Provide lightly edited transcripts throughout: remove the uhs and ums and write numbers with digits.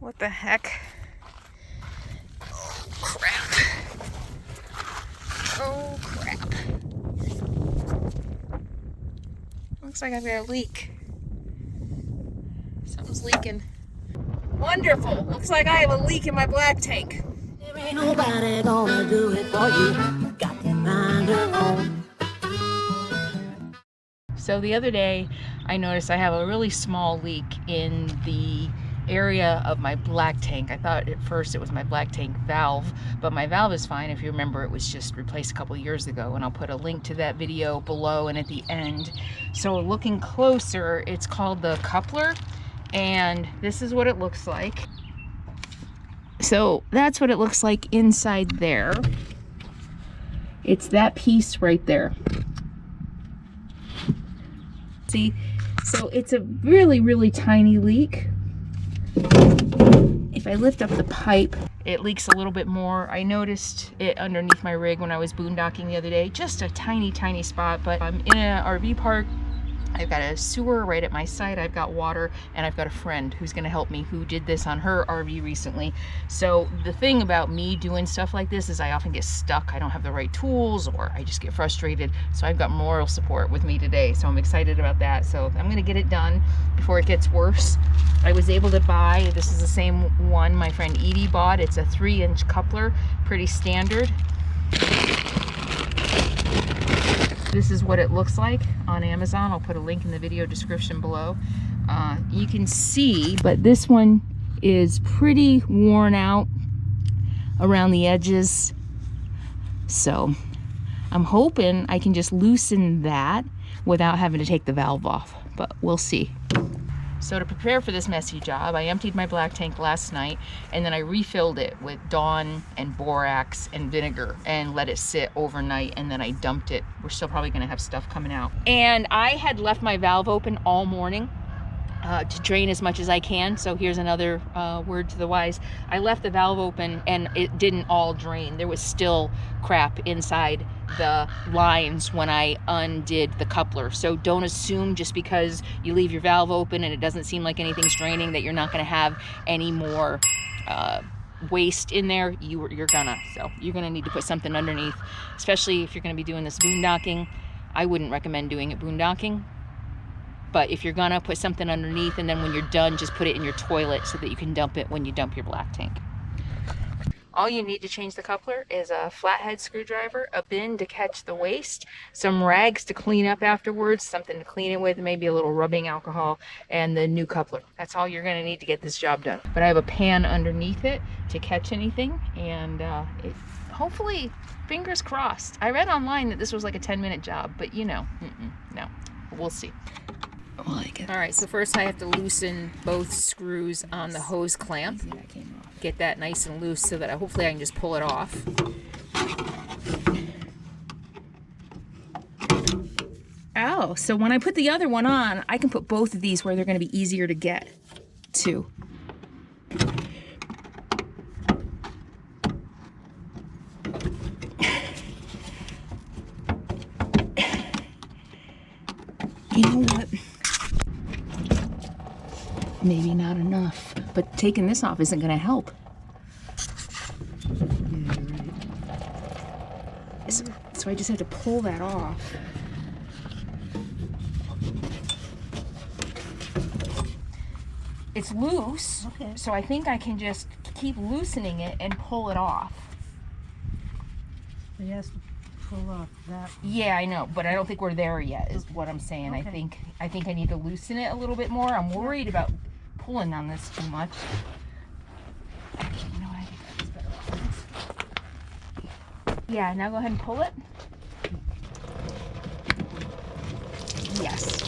What the heck? Oh, crap. Oh, crap. Looks like I've got a leak. Something's leaking. Wonderful. Looks like I have a leak in my black tank. There ain't nobody gonna do it for you. Got to find your own. So the other day, I noticed I have a really small leak in the area of my black tank. I thought at first it was my black tank valve, but my valve is fine. If you remember, it was just replaced a couple years ago, and I'll put a link to that video below and at the end. So looking closer, it's called the coupler, and this is what it looks like. So that's what it looks like inside there. It's that piece right there. See, so it's a really, really tiny leak. If I lift up the pipe, it leaks a little bit more. I noticed it underneath my rig when I was boondocking the other day. Just a tiny, tiny spot, but I'm in an RV park. I've got a sewer right at my site, I've got water, and I've got a friend who's gonna help me who did this on her RV recently. So the thing about me doing stuff like this is I often get stuck. I don't have the right tools, or I just get frustrated. So I've got moral support with me today, so I'm excited about that. So I'm gonna get it done before it gets worse. I was able to buy, this is the same one my friend Edie bought. It's a 3-inch coupler, pretty standard. This is what it looks like on Amazon. I'll put a link in the video description below. You can see, but this one is pretty worn out around the edges. So I'm hoping I can just loosen that without having to take the valve off, but we'll see. So to prepare for this messy job, I emptied my black tank last night, and then I refilled it with Dawn and borax and vinegar and let it sit overnight, and then I dumped it. We're still probably gonna have stuff coming out. And I had left my valve open all morning to drain as much as I can. So here's another word to the wise. I left the valve open and it didn't all drain. There was still crap inside the lines when I undid the coupler. So don't assume just because you leave your valve open and it doesn't seem like anything's draining that you're not gonna have any more waste in there. You're gonna need to put something underneath, especially if you're gonna be doing this boondocking. I wouldn't recommend doing it boondocking. But if you're gonna put something underneath, and then when you're done, just put it in your toilet so that you can dump it when you dump your black tank. All you need to change the coupler is a flathead screwdriver, a bin to catch the waste, some rags to clean up afterwards, something to clean it with, maybe a little rubbing alcohol, and the new coupler. That's all you're gonna need to get this job done. But I have a pan underneath it to catch anything, and hopefully, fingers crossed. I read online that this was like a 10-minute job, but you know, no, we'll see. All right, so first I have to loosen both screws on the hose clamp. Get that nice and loose so that hopefully I can just pull it off. Oh, so when I put the other one on, I can put both of these where they're going to be easier to get to. You know what? Maybe not enough, but taking this off isn't gonna help. Yeah, right. So I just had to pull that off. It's loose, Okay. so I think I can just keep loosening it and pull it off. He has to pull off that. Yeah, I know, but I don't think we're there yet, is what I'm saying. Okay. I think I need to loosen it a little bit more. I'm worried about pulling on this too much. Actually, you know what? I think that's better off. Yeah, now go ahead and pull it. Yes.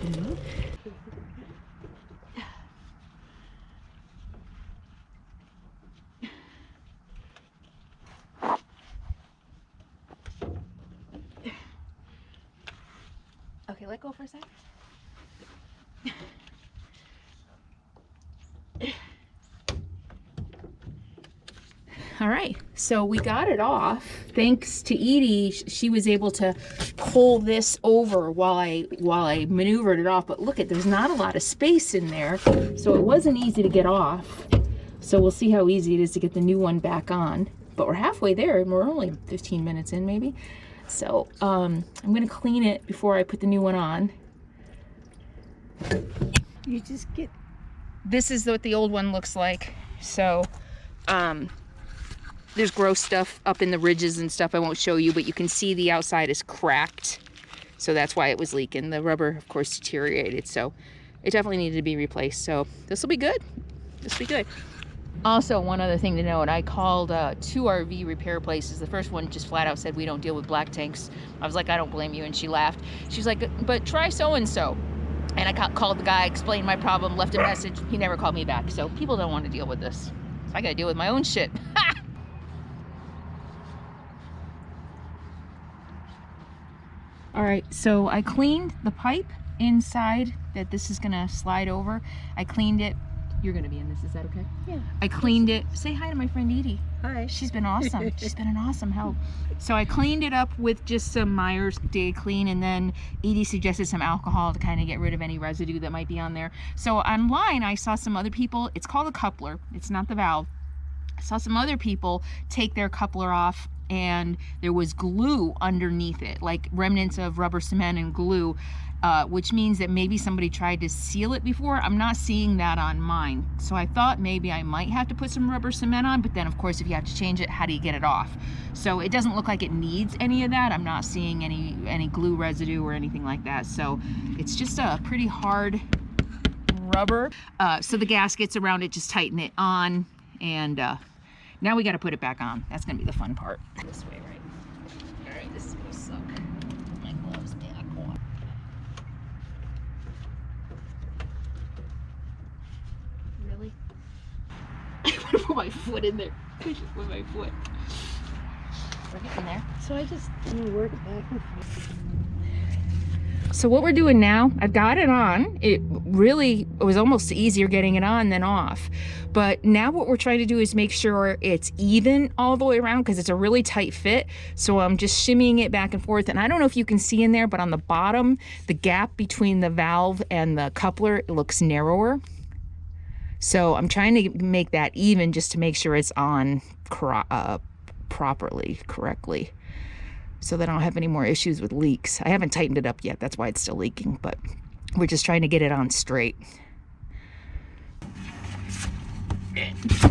Mm-hmm. Okay, let go for a second. All right, so we got it off. Thanks to Edie, she was able to pull this over while I maneuvered it off. But look at, there's not a lot of space in there, so it wasn't easy to get off. So we'll see how easy it is to get the new one back on. But we're halfway there, and we're only 15 minutes in maybe. So I'm gonna clean it before I put the new one on. You just get... This is what the old one looks like. So there's gross stuff up in the ridges and stuff I won't show you, but you can see the outside is cracked. So that's why it was leaking. The rubber, of course, deteriorated. So it definitely needed to be replaced. So this will be good. This will be good. Also, one other thing to note, I called 2 RV repair places. The first one just flat out said, we don't deal with black tanks. I was like, I don't blame you. And she laughed. She's like, but try so-and-so. And I called the guy, explained my problem, left a message. He never called me back. So people don't want to deal with this. So I got to deal with my own shit. All right, so I cleaned the pipe inside that this is gonna slide over. I cleaned it. You're gonna be in this, is that okay? Yeah. I cleaned it. Say hi to my friend Edie. Hi. She's been awesome. She's been an awesome help. So I cleaned it up with just some Myers Day Clean, and then Edie suggested some alcohol to kind of get rid of any residue that might be on there. So online, I saw some other people, it's called a coupler, it's not the valve. I saw some other people take their coupler off, and there was glue underneath it, like remnants of rubber cement and glue, which means that maybe somebody tried to seal it before. I'm not seeing that on mine. So I thought maybe I might have to put some rubber cement on, but then of course if you have to change it, how do you get it off? So it doesn't look like it needs any of that. I'm not seeing any glue residue or anything like that. So it's just a pretty hard rubber. So the gaskets around it, just tighten it on, and now we got to put it back on. That's gonna be the fun part. This way, right? All right, this is gonna suck. My gloves back on. Really? I want to put my foot in there. Push it with my foot. We're getting there. So I just work back and forth. So what we're doing now, I've got it on. It was almost easier getting it on than off. But now what we're trying to do is make sure it's even all the way around, because it's a really tight fit. So I'm just shimmying it back and forth. And I don't know if you can see in there, but on the bottom, the gap between the valve and the coupler, it looks narrower. So I'm trying to make that even just to make sure it's on correctly. So that I don't have any more issues with leaks. I haven't tightened it up yet, that's why it's still leaking, but we're just trying to get it on straight.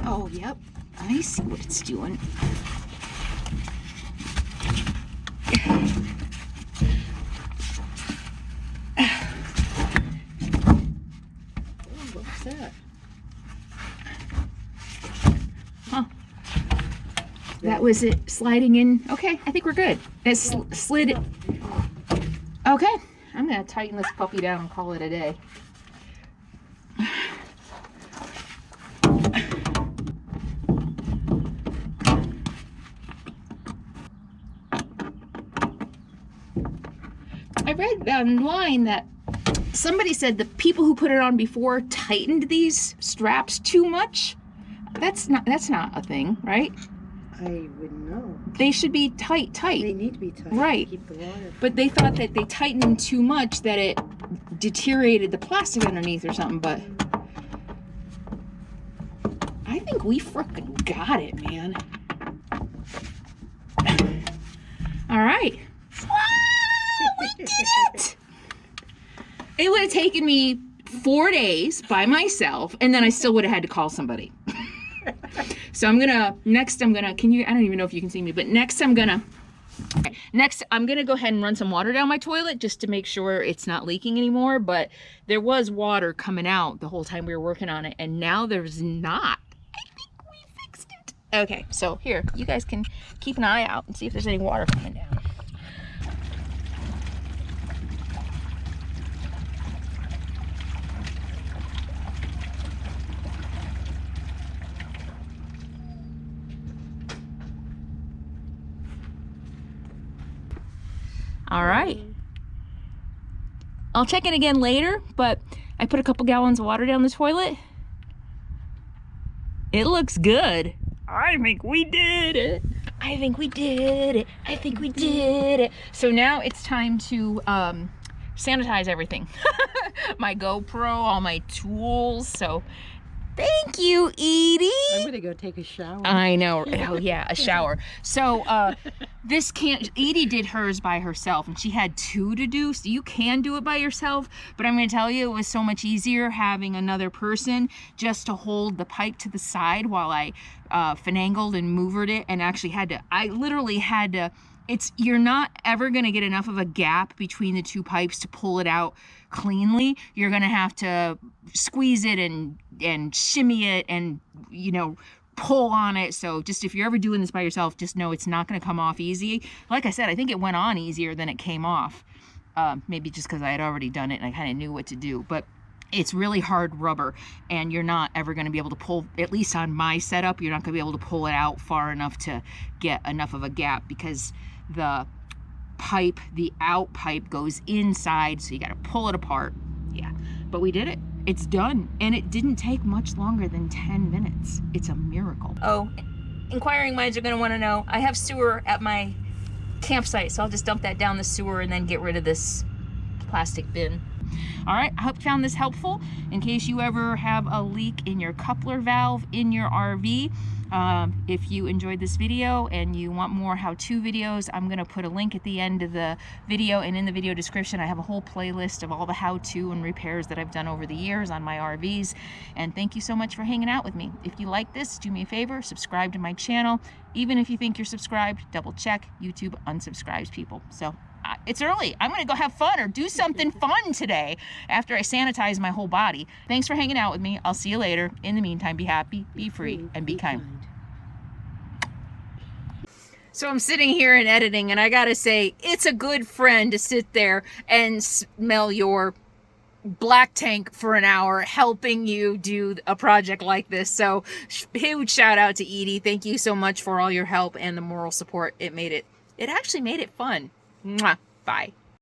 Oh, yep, I see what it's doing. What's that? Huh. That was it sliding in. Okay, I think we're good. It slid. Okay, I'm gonna tighten this puppy down and call it a day. I read online that somebody said the people who put it on before tightened these straps too much. That's not a thing, right? I wouldn't know. They should be tight. They need to be tight. Right. To keep the water. But they thought that they tightened them too much, that it deteriorated the plastic underneath or something, but I think we frickin' got it, man. All right. We did it! It would have taken me 4 days by myself, and then I still would have had to call somebody. So next I'm gonna, I don't even know if you can see me, but next I'm gonna go ahead and run some water down my toilet just to make sure it's not leaking anymore. But there was water coming out the whole time we were working on it, and now there's not. I think we fixed it. Okay, so here, you guys can keep an eye out and see if there's any water coming down. All right. I'll check in again later, but I put a couple gallons of water down the toilet. It looks good. I think we did it. I think we did it. I think we did it. So now it's time to sanitize everything. My GoPro, all my tools. So thank you, Edie. I'm gonna go take a shower. I know. Oh yeah, a shower. So this can't. Edie did hers by herself, and she had 2 to do. So you can do it by yourself, but I'm going to tell you, it was so much easier having another person just to hold the pipe to the side while I finagled and maneuvered it, and actually had to. I literally had to. You're not ever going to get enough of a gap between the 2 pipes to pull it out cleanly. You're going to have to squeeze it and shimmy it and, you know, pull on it. So just if you're ever doing this by yourself, just know it's not going to come off easy. Like I said, I think it went on easier than it came off. Maybe just because I had already done it and I kind of knew what to do. But it's really hard rubber, and you're not ever going to be able to pull, at least on my setup, you're not going to be able to pull it out far enough to get enough of a gap, because the pipe, the out pipe, goes inside, so you got to pull it apart. Yeah, but we did it. It's done, and it didn't take much longer than 10 minutes. It's a miracle. Oh, inquiring minds are going to want to know, I have sewer at my campsite, so I'll just dump that down the sewer and then get rid of this plastic bin. All right, I hope you found this helpful. In case you ever have a leak in your coupler valve in your RV, if you enjoyed this video and you want more how-to videos, I'm going to put a link at the end of the video, and in the video description I have a whole playlist of all the how-to and repairs that I've done over the years on my RVs. And thank you so much for hanging out with me. If you like this, do me a favor, subscribe to my channel. Even if you think you're subscribed, double check. YouTube unsubscribes people. So it's early. I'm going to go have fun or do something fun today after I sanitize my whole body. Thanks for hanging out with me. I'll see you later. In the meantime, be happy, be free, and be kind. So I'm sitting here and editing, and I gotta say, it's a good friend to sit there and smell your black tank for an hour helping you do a project like this. So huge shout out to Edie. Thank you so much for all your help and the moral support. It actually made it fun. Mwah. Bye.